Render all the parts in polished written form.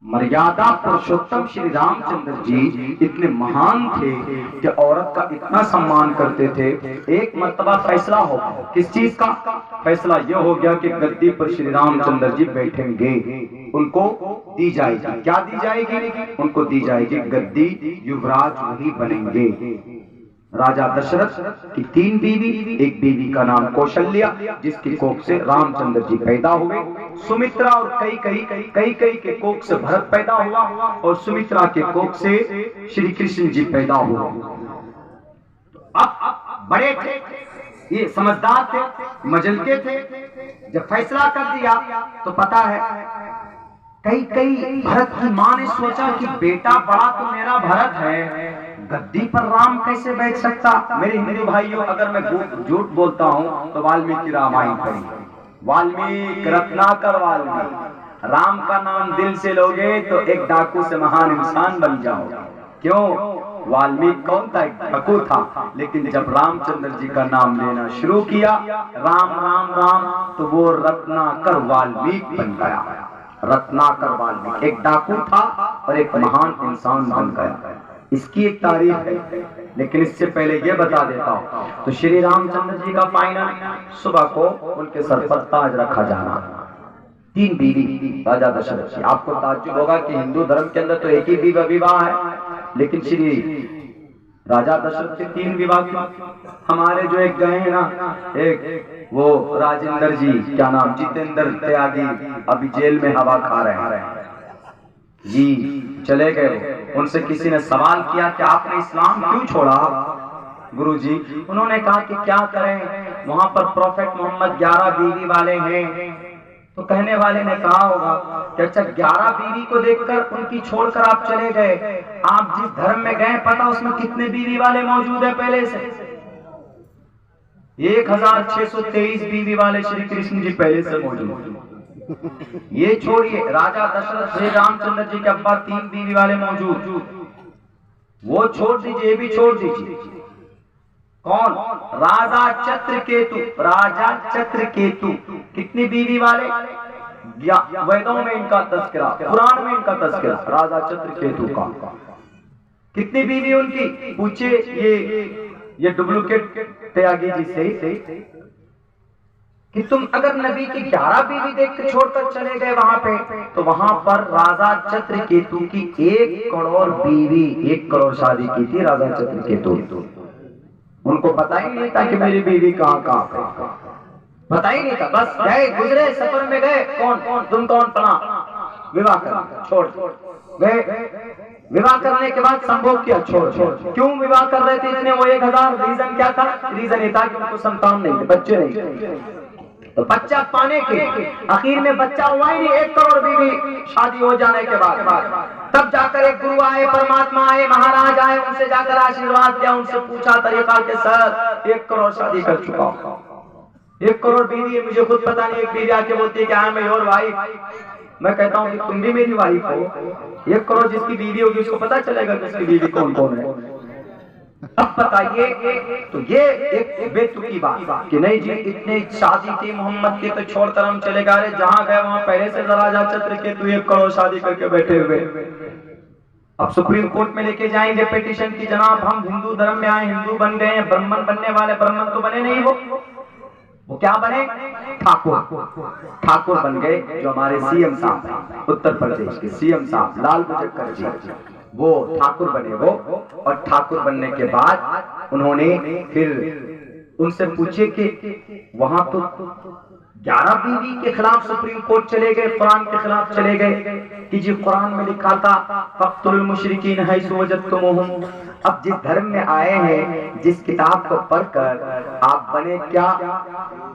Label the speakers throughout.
Speaker 1: मर्यादा पुरुषोत्तम श्री रामचंद्र जी इतने महान थे कि औरत का इतना सम्मान करते थे। एक मर्तबा फैसला हो, किस चीज का फैसला? यह हो गया कि गद्दी पर श्री रामचंद्र जी बैठेंगे, उनको दी जाएगी। क्या दी जाएगी? उनको दी जाएगी गद्दी, युवराज वही बनेंगे। राजा दशरथ की 3 बीवी, एक बीवी का नाम कौशल्या, जिसकी कोख से रामचंद्र जी पैदा हुए। सुमित्रा और कई के कोख से भरत पैदा हुआ और सुमित्रा के कोख से श्री कृष्ण जी पैदा हुए। अब बड़े थे, ये समझदार थे, मजलते थे। जब फैसला कर दिया तो पता है कई भरत की मां ने सोचा कि बेटा बड़ा तो मेरा भरत है, गद्दी पर राम कैसे बैठ सकता? मेरे हिंदू भाइयों, अगर मैं झूठ बोलता हूं तो वाल्मीकि रामायण पढ़ी, वाल्मीकि रत्नाकर वाल्मीकि। राम का नाम दिल से लोगे तो एक डाकू से महान इंसान बन जाओगे। क्यों? वाल्मीकि कौन था? एक डाकू था, लेकिन जब रामचंद्र जी का नाम लेना शुरू किया, राम राम राम, तो वो रत्नाकर वाल्मीकि बन गया। रत्नाकर वाल्मीकि एक डाकू था और एक महान इंसान बन गया। इसकी एक तारीफ है, लेकिन इससे पहले ये बता देता हूं। तो श्री रामचंद्र जी का फाइनल सुबह को उनके सर पर ताज रखा जाना। 3 बीवी राजा दशरथ जी। आपको ताज्जुब होगा कि हिंदू धर्म के अंदर तो एक ही विवाह है, लेकिन श्री राजा दशरथ के 3 विवाह क्यों? हमारे जो एक गए हैं ना, एक वो राजेंद्र जी, क्या नाम, जितेंद्र त्यागी, अभी जेल में हवा खा रहे हैं जी, चले गए। उनसे किसी ने सवाल किया कि आपने इस्लाम क्यों छोड़ा गुरुजी? उन्होंने कहा कि क्या करें, वहां पर प्रोफेट मोहम्मद 11 बीवी वाले हैं। तो कहने वाले ने कहा होगा कि अच्छा, 11 बीवी को देखकर उनकी छोड़कर आप चले गए। आप जिस धर्म में गए पता उसमें कितने बीवी वाले मौजूद है? पहले से 1623 बीवी वाले श्री कृष्ण जी पहले से मौजूद। ये छोड़िए, राजा दशरथ श्री रामचंद्र जी के अब्बा 3 बीवी वाले मौजूद, वो छोड़ दीजिए, ये भी छोड़ दीजिए। कौन? राजा चत्रकेतु। राजा चत्रकेतु कितनी बीवी वाले? वेदों में इनका तस्करा, पुराण में इनका तस्करा, राजा चत्रकेतु का। कितनी बीवी उनकी? पूछे ये डुप्लीकेट त्यागी जी से कि तुम अगर नबी की 11 बीवी देख कर छोड़कर चले गए वहां पे, तो वहां पर राजा चत्रकेतु की 1 करोड़ बीवी, 1 करोड़ शादी की थी राजा चत्रकेतु। उनको पता ही नहीं था कि मेरी बीवी कहाँ है, पता ही नहीं था। बस गए, गुजरे, सफर में गए, तुम कौन पना, विवाह कर, छोड़ गए। विवाह करने के बाद संभोग किया, छोड़। क्यों विवाह कर रहे थे इतने? वो 1000 रीजन क्या था? रीजन ये था कि उनको संतान नहीं थे, बच्चे नहीं थे। तो बच्चा पाने के आखिर में बच्चा हुआ ही नहीं। 1 करोड़ बीवी शादी हो जाने के बाद तब जाकर एक गुरु आए, परमात्मा आए, महाराज आए, उनसे जाकर आशीर्वाद किया, उनसे पूछा तरीका के सर 1 करोड़ शादी कर चुका हूं, 1 करोड़ बीवी है, मुझे खुद पता नहीं। एक बीवी आके बोलती है कि आई एम योर वाइफ। मैं कहता हूँ कि तुम भी मेरी वाइफ हो। 1 करोड़ जिसकी बीवी होगी उसको पता चलेगा कि उसकी बीवी कौन कौन है। अब बताइए, तो ये एक बेतुकी बात कि नहीं जी इतने शादी थी मोहम्मद की तो छोड़कर हम चले गए। जहां गए वहां पहले से राजा चत्रकेतु 1 करोड़ शादी करके बैठे हुए। अब सुप्रीम कोर्ट में लेके जाएंगे पिटीशन की, जनाब हम हिंदू धर्म में आए, हिंदू बन गए हैं, ब्राह्मण बनने वाले। ब्राह्मण तो बने नहीं, वो क्या बने? ठाकुर बन गए। जो हमारे सीएम साहब, उत्तर प्रदेश के सीएम साहब लाल बहादुर जी, वो ठाकुर बने वो। और ठाकुर बनने के बाद उन्होंने फिर उनसे पूछे कि वहां तो 11 बीवी के खिलाफ सुप्रीम कोर्ट चले गए, कुरान के खिलाफ चले गए कि जी कुरान में लिखा था फक्तुल मुशरिकीन हैसु वजदतमुहुम। अब जिस धर्म में आए हैं, जिस किताब को पढ़कर आप बने क्या?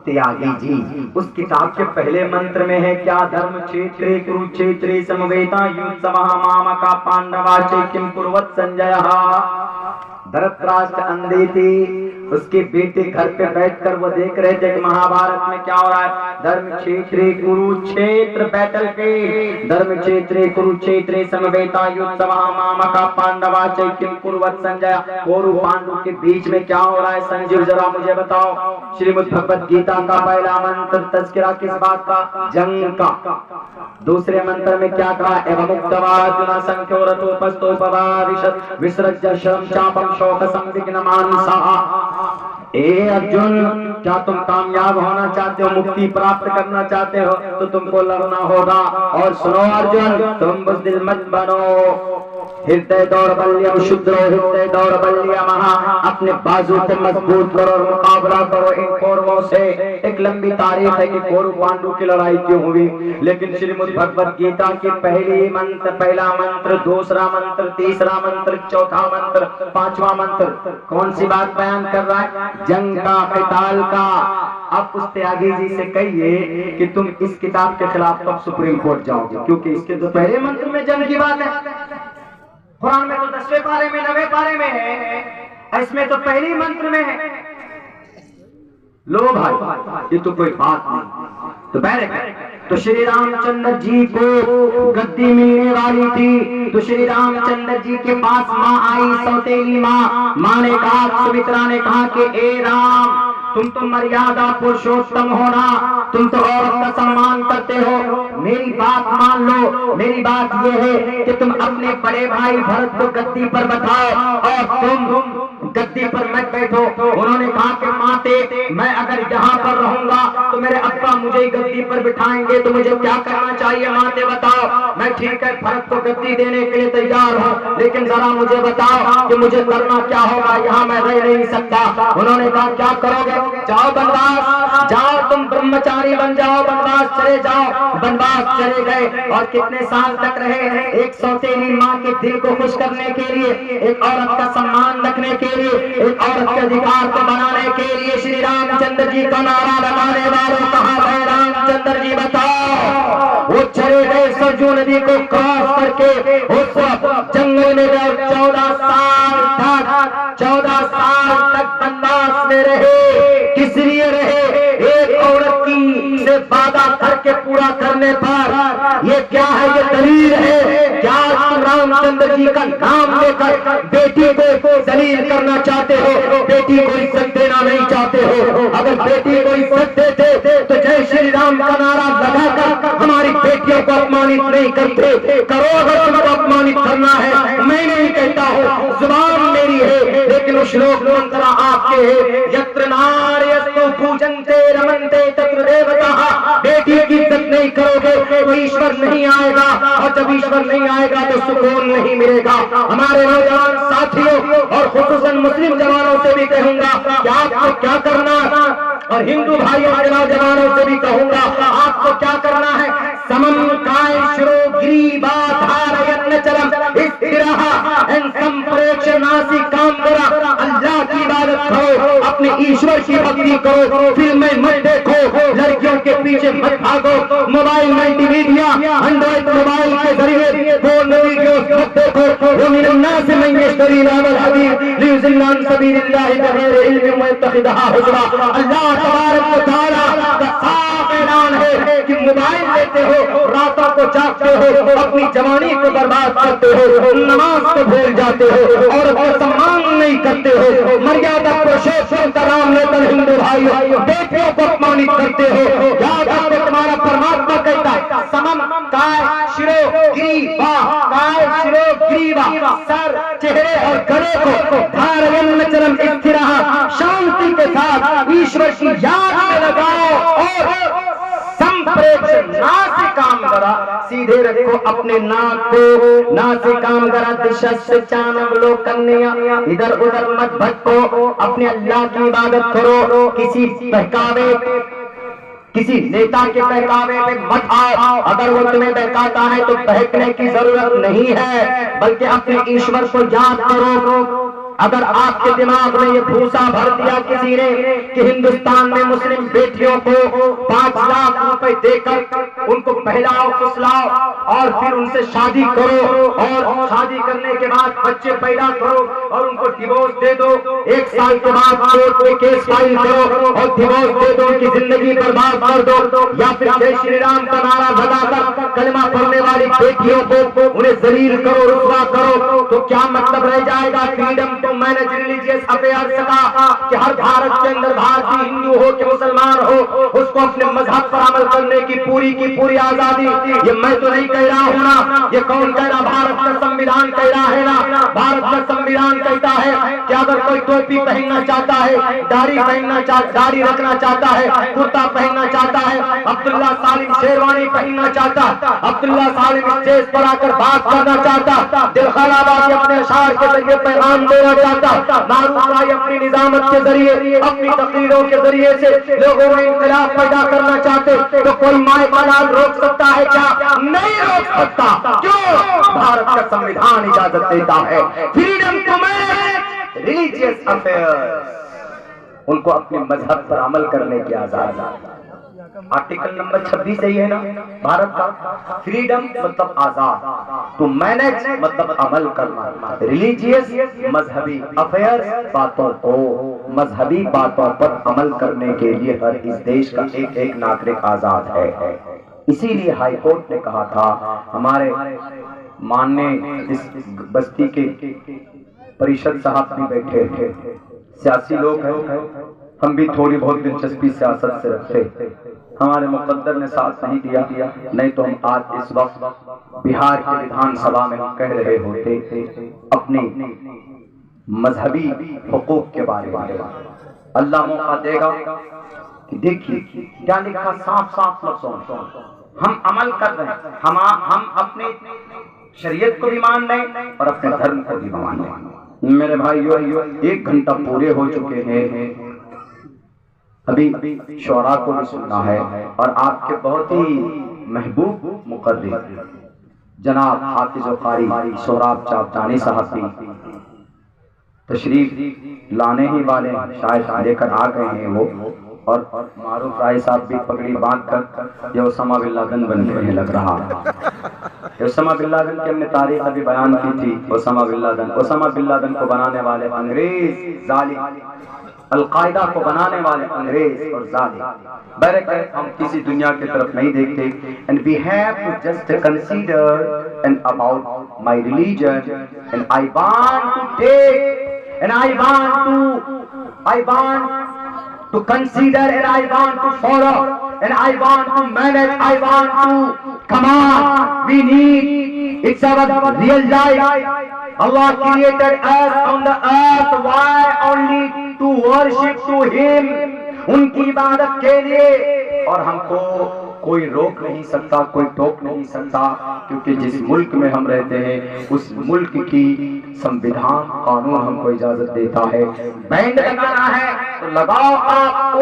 Speaker 1: त्यागी जी। उस किताब के पहले मंत्र में है क्या? धर्म क्षेत्रे कुरुक्षेत्रे समवेता युद्धमः मामका पांडवा च किम कुर्वत संजयः। धृतराष्ट्र अंधे थे, उसके बेटे घर पे बैठकर वो देख रहे थे कि महाभारत में क्या हो रहा है। धर्म क्षेत्रे कुरुक्षेत्र बैटल पे धर्म क्षेत्रे कुरुक्षेत्रे समवेता युद्ध मामका पांडवा चैकिन कुरुवत संजय। कौरव पांडु के बीच में क्या हो रहा है संजीव, जरा मुझे बताओ। श्रीमद् भगवत गीता का पहला मंत्र तज़किरा किस बात का? जंग का। दूसरे मंत्र में क्या कहा? एवं मुक्तवार्जुन संख्यो रथोपस्थोपवारिशत् विसृज्य शरं चापं शोक संविघ्न मानसः। ए अर्जुन, क्या तुम कामयाब होना चाहते हो, मुक्ति प्राप्त करना चाहते हो तो तुमको लड़ना होगा। और सुनो अर्जुन, तुम बुज़दिल मत बनो। हृदय दौर्बल्यम शुद्रो हृदय दौर्बल्यम। अपने बाजू को मजबूत करो और मुकाबला करो इन कौरवों से। एक लंबी तारीख है कि कौरव पांडु की लड़ाई क्यों हुई, लेकिन श्रीमद् भगवत गीता के पहली मंत्र, पहला मंत्र, दूसरा मंत्र, तीसरा मंत्र, चौथा मंत्र, पांचवा मंत्र कौन सी बात बयान कर रहा है? जंग का, क़िताल का। अब उस त्यागी जी से कहिए कि तुम इस किताब के खिलाफ कब सुप्रीम कोर्ट जाओगे, क्योंकि इसके तो पहले मंत्र में जंग की बात है। कुरान में तो 10वें पारे में 9वें पारे में है, इसमें तो पहली मंत्र में है। लो भाई, ये तो कोई बात नहीं। तो पहले तो श्री रामचंद्र जी को गद्दी मिलने वाली थी, तो श्री रामचंद्र जी के पास माँ आई, सौतेली माँ ने कहा, सुमित्रा ने कहा कि ए राम, तुम तो मर्यादा पुरुषोत्तम हो ना, तुम तो औरत का सम्मान करते हो। मेरी बात मान लो। मेरी बात यह है कि तुम अपने बड़े भाई भरत को गद्दी पर बैठाओ और तुम गद्दी पर मत बैठो। उन्होंने कहा कि माते, मैं अगर यहाँ पर रहूंगा तो मेरे अब्बा मुझे ही गद्दी पर बिठाएंगे, तो मुझे क्या करना चाहिए माते बताओ। मैं ठीक है भरत को गद्दी देने के लिए तैयार हूँ, लेकिन जरा मुझे बताओ कि मुझे करना क्या होगा, यहाँ मैं रह नहीं सकता। उन्होंने कहा क्या करोगे? जाओ वनवास जाओ, तुम ब्रह्मचारी बन जाओ, वनवास चले जाओ। वनवास चले गए और कितने साल तक रहे? एक सौतेली माँ के दिल को खुश करने के लिए, एक औरत का सम्मान रखने के लिए, एक औरत के अधिकार को बनाने के लिए श्री रामचंद्र जी का नारा लगाने वालों कहा है रामचंद्र जी बताओ। वो चले गए सरजू नदी को क्रॉस करके, उस जंगल में 14 साल तक वनवास में रहे। किस लिए रहे? एक औरत की से वादा करके पूरा करने पर। ये क्या है? ये दलील है क्या? रामचंद्र जी का नाम लेकर बेटी को दलील करना चाहते हो, बेटी को इज्जत देना नहीं चाहते हो। अगर बेटी को इज्जत देते तो जय श्री राम का नारा लगाकर हमारी बेटियों को अपमानित नहीं करते। करो अगर तुमको अपमानित करना है, मैं नहीं कहता हूँ, जुबान मेरी है, लेकिन श्लोक मंत्र आपके है। यत्र नार्यस्तु पूजन्ते रमन्ते तत्र देवताः। बेटी की इज्जत नहीं करोगे तो ईश्वर नहीं आएगा, और जब ईश्वर नहीं आएगा तो सुकून नहीं मिलेगा। हमारे नौजवान साथियों और खुसूसन मुस्लिम जवानों से भी कहूंगा कि आपको क्या करना, और हिंदू भाइयों के नौजवानों से भी कहूंगा आपको क्या करना है। समम काय शिरो ग्रीवा धारयत्न चलम स्थिरः एन संप्रेक्ष नासी काम करा। अल्लाह की इबादत करो, अपने ईश्वर की भक्ति करो, फिल्में मत देखो, लड़कियों के पीछे मत भागो, मोबाइल मल्टीमीडिया एंड्रॉइड मोबाइल के जरिए फोन वीडियो मत देखो। वमिन अन्नास मन यश्तरी लावल हदीस लियुज़िल्लान सबीलिल्लाहि बगैर इल्मिन व यत्तखिदहा हुज़वा। अल्लाह तबारक व तआला का साफ ऐलान है कि मोबाइल लेते हो, रातों को जागते हो, अपनी जवानी को बर्बाद करते हो, नमाज को भूल जाते हो, और सम्मान नहीं करते हो, मर्यादा पुरुषोत्तम का नाम लेकर हिंदू भाइयों बेटियों को अपमानित करते हो। याद रखो तुम्हारा परमात्मा कहता है समम काय शिरो ग्रीवा, काय शिरो ग्रीवा, सर, चेहरे और गले को धारयन्न चरम स्थिरः, शांति के साथ ईश्वर की याद में लगाओ, और संप्रेक्ष नासिकाम करा, सीधे रखो अपने नाक को, नासिकाम करा दिशा से चानवलोकन्या, इधर उधर मत भटको, अपने अल्लाह की इबादत करो। किसी बहकावे, किसी नेता के बहकावे में मत आओ। अगर वो तुम्हें बहकाता है तो बहकने की जरूरत नहीं है, बल्कि अपने ईश्वर को याद करो।
Speaker 2: अगर आपके दिमाग में ये भूसा भर दिया किसी ने कि हिंदुस्तान में मुस्लिम बेटियों को 5 लाख रुपए देकर उनको पहलाओ फुसलाओ और फिर उनसे शादी करो और शादी करने के बाद बच्चे पैदा करो और उनको डिवोर्स दे दो, 1 साल के बाद कोर्ट में केस फाइल करो और डिवोर्स दे दो, उनकी जिंदगी बर्बाद कर दो, या फिर जय श्री राम का नारा लगाकर कलमा पढ़ने वाली बेटियों को उन्हें जलील करो, रुसवा करो, तो क्या मतलब रह जाएगा freedom to manage religious affairs का कि हर भारत के अंदर भारतीय हिंदू हो कि मुसलमान हो उसको अपने मजहब पर अमल करने की पूरी आजादी। ये मैं तो नहीं कह रहा हूँ ना, ये कौन कह रहा? भारत का संविधान कह रहा है ना। भारत का संविधान कहता है कि अगर कोई टोपी पहनना चाहता है, दाढ़ी रखना चाहता है, कुर्ता पहनना चाहता है, अब्दुल्ला सालिम शेरवानी पहनना चाहता, अब्दुल्ला सालिम स्टेज पर आकर बात करना चाहता, दिलखराबादी अपने अशार के जरिए पैगाम देना चाहता, मारूफ राय अपनी निजामत के जरिए अपनी तकरीरों के जरिए से लोगों में इनकलाब पैदा करना चाहते, तो कोई माए का लाल रोक सकता है क्या? नहीं रोक सकता। क्यों? भारत का संविधान इजाजत देता है freedom to manage religious affairs, उनको अपने मजहब पर अमल करने की आजादी। आर्टिकल नंबर 26 सही है ना भारत का? फ्रीडम मतलब आजाद, तो मैनेज मतलब अमल करना, रिलीजियस मजहबी, अफेयर्स बातों को, मजहबी बातों पर अमल करने के लिए हर इस देश का एक नागरिक आजाद है। इसीलिए हाई कोर्ट ने कहा था, हमारे माननीय इस बस्ती के परिषद साहब भी बैठे थे, सियासी लोग हैं, हम भी थोड़ी बहुत दिलचस्पी सियासत से रखते, हमारे मुकद्दर ने साथ नहीं दिया, नहीं तो हम आज इस वक्त बिहार के विधानसभा में कह रहे होते अपनी मजहबी हुकूक के बारे में। अल्लाह मौका देगा कि देखिए क्या लिखा साफ लफ्जों में, हम अमल कर रहे हैं, हम अपने शरीयत को भी मान रहे और अपने धर्म को भी मान रहे। मेरे भाइयों 1 घंटा पूरे हो चुके हैं, अभी शोरा को भी सुनना है और आपके बहुत ही महबूब मुकर्रिर जनाब हाफिज कारी सोहराब चापचानी साहब भी तशरीफ लाने ही वाले शायद लेकर आ गए हैं वो, और मारूफ राय साहब भी पगड़ी बांध कर ये ओसामा बिन लादेन बन गए लग रहा है। ओसामा बिन लादेन की हमने तारीख अभी बयान की थी। ओसामा बिन लादेन को बनाने वाले अंग्रेज जालिम, अल-कायदा को बनाने वाले अंग्रेज और जालिम, बहरकैफ हम किसी दुनिया की तरफ नहीं देखते। And we have to just consider and about my religion and I want to take and I want to consider and I want to follow and I want to manage, I want to come on, we need, it's our real life. Allah created us on the earth, why? Only to worship to Him, उनकी इबादत के लिए, और हमको कोई रोक नहीं सकता, कोई टोक नहीं सकता, क्योंकि जिस मुल्क में हम रहते हैं उस मुल्क की संविधान कानून हमको इजाजत देता है। बैंड लगाना है तो लगाओ आप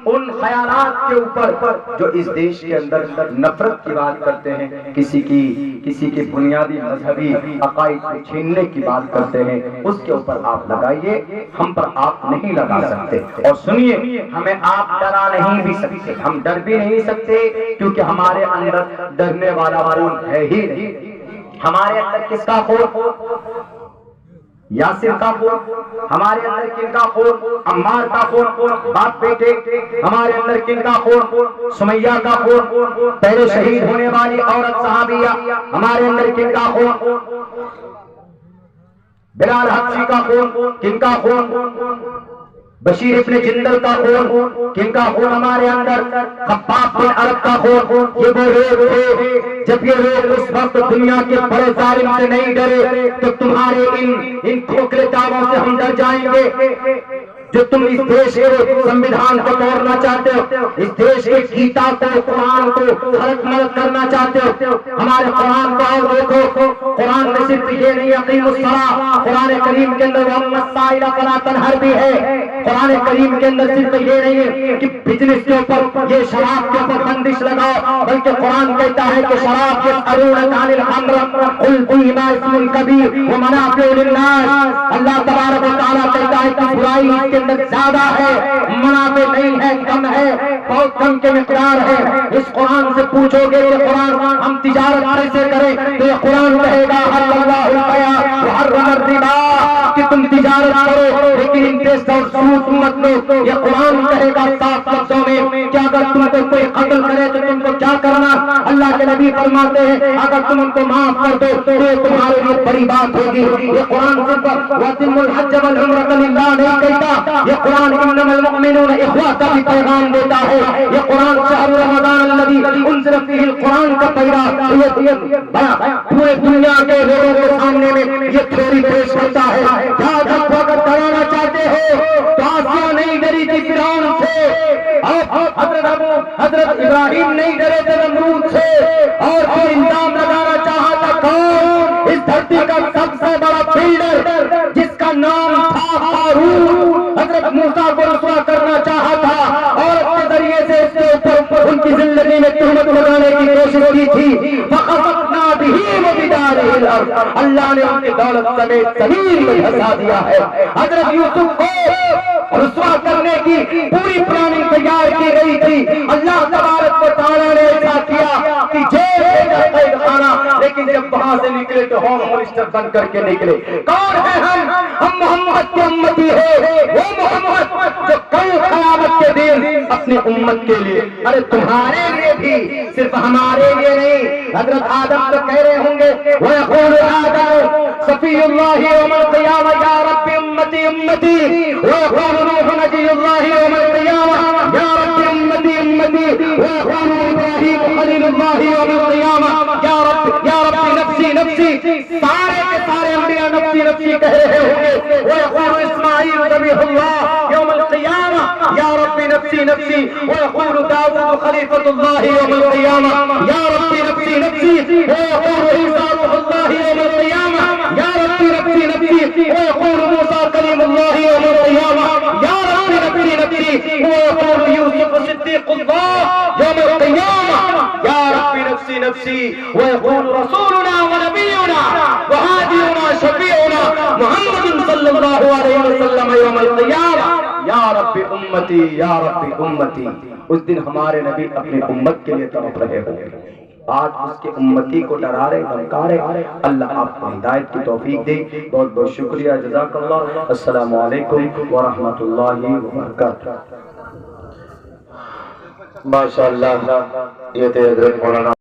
Speaker 2: उन ख्यालात के ऊपर जो इस देश के अंदर नफरत की बात करते हैं, किसी की बुनियादी मजहबी अकायद को छीनने की बात करते हैं, उसके ऊपर आप लगाइए, हम पर आप नहीं लगा सकते। और सुनिए, हमें आप डरा नहीं भी सकते, हम डर भी नहीं सकते, क्योंकि हमारे अंदर डरने वाला खून है ही नहीं। हमारे अंदर किसका खून? यासिर का खून। हमारे अंदर किनका खून? अम्मार का खून, बाप बेटे। हमारे अंदर किनका खून? सुमैया का खून, पहले शहीद होने वाली औरत सहाबिया। हमारे अंदर किनका खून? बिलाल हबशी का खून। किनका खून? बशीर इब्ने जिंदल का खून। किनका खून हमारे अंदर? खब्बाब बिन अरब का खून। ये वो लोग थे, जब ये लोग उस वक्त दुनिया के बड़े जालिम से नहीं डरे, तो तुम्हारे इन खोखले दावों से हम डर जाएंगे जो तुम इस देश के संविधान को तोड़ना चाहते हो, इस देश के गीता को, कुरान को हरक मरक करना चाहते हो। हमारे कुरान को और देखो, कुरान में सिर्फ ये नहीं अकीमुस्सलाह, कुरान करीम के अंदर वम्मस्साइला फला तनहर भी है। कुरान करीम के अंदर सिर्फ ये नहीं है कि बिजनेस के ऊपर, ये शराब के ऊपर बंदिश लगाओ, बल्कि कुरान कहता है कि शराब के अरूनक अनिल खम्र कुल फीहिमा इस्मुन कबीर व मनाफिउ लिन्नास। अल्लाह तबारक व तआला कहता है कि बुराई इसके अंदर ज्यादा है, मुनाफे नहीं है, कम है, बहुत कम के मिकदार है। इस कुरान से पूछोगे कि कुरान हम तिजारत कैसे करें, तो ये कुरान कहेगा हल्लल्लाहुल बया व हर्रमर रिबा, कि तुम तिजारत करो लेकिन इंटरेस्ट और सूद मत लो। ये कुरान कहेगा साफ लफ्जों में कि अगर तुमको कोई कत्ल करे तो तुमको क्या करना। अल्लाह के नबी फरमाते हैं अगर तुम उनको माफ कर दो तो ये तुम्हारे लिए बड़ी बात होगी। ये कुरान सिर्फ वतिमुल हज वल उम्रत लिल्लाह नहीं कहता, ये कुरान इन्नमल मुमिनून इख्वा का भी पैगाम देता है। ये कुरान शहर रमजान अल्लज़ी उनज़िला फीहिल कुरान का पैगाम पूरे दुनिया के लोगों के सामने में ये थ्योरी पेश करता है। याद रखो अगर डराना चाहते हो तो आसिया नहीं डरी थी फिरौन से, और हजरत इब्राहिम नहीं डरे थे नमरूद से, और फिर इल्जाम लगाना चाहा था कौन, इस धरती का सबसे बड़ा बिल्डर जिसका नाम था हारून, हजरत मूसा को रुसवा करना चाहा था और अपने जरिए से उसके ऊपर उनकी जिंदगी में तुहमत लगाने की कोशिश की थी। फखसफना बिही व बिदारिहिल अर्द, अल्लाह ने उनकी दौलत समेत जमीन में धंसा दिया है। हजरत यूसुफ को रुसवा करने की पूरी प्लानिंग तैयार की गई थी। अल्लाह तबारक व तआला ने ऐसा किया कि जेल में कैद खाना, लेकिन जब वहां से निकले तो होम मिनिस्टर बन करके निकले। कौन है हम मोहम्मद के उम्मती है, वो मोहम्मद जो कल क़यामत के दिन अपनी उम्मत के लिए, अरे तुम्हारे लिए भी, सिर्फ हमारे लिए नहीं। हजरत आदम तो कह रहे होंगे वो यक़ूल आदम सफ़ीउल्लाह यौमल क़ियामा या रब्बी उम्मती उम्मती, वो यक़ूल नूह नबियुल्लाह यौमल क़ियामा या रब्बी उम्मती उम्मती, वो यक़ूल इब्राहीम खलीलुल्लाह यौमल क़ियामा या रब्बी नफ्सी नफ्सी। सारे के सारे अंबिया नफ्सी नफ्सी कह रहे होंगे। वो यक़ूल इस्माईल ज़बीहुल्लाह यौमल क़ियामा या रब्बी नफ्सी नफ्सी, वो यक़ूल दाऊद खलीफतुल्लाह यौमल क़ियामा या रब्बी नफ्सी नफ्सी, वो यक़ूल ईसा रूहुल्लाह यौमल क़ियामा या रब्बी नफ्सी नफ्सी, वो यक़ूल मूसा कलीमुल्लाह यौमल क़ियामा या रब्बी नफ्सी नफ्सी, वो यक़ूल यूसुफ सिद्दीक़ुल्लाह यौमल क़ियामा या रब्बी नफ्सी नफ्सी, वो यक़ूल रसूलुना व नबियुना व हादियुना शफीउना मुहम्मद सल्लल्लाहु अलैहि वसल्लम यौमल क़ियामा या रब्बी उम्मती या रब्बी उम्मती। उस दिन हमारे नबी अपनी उम्मत के लिए तड़प रहे होंगे, आज उसके उम्मती को डरा रहे, धमका रहे। अल्लाह आपको हिदायत की तौफीक दे। बहुत बहुत शुक्रिया, जज़ाकल्लाह। अस्सलामु अलैकुम व रहमतुल्लाहि व बरकातहू। माशाअल्लाह, ये थे हज़रत मौलाना।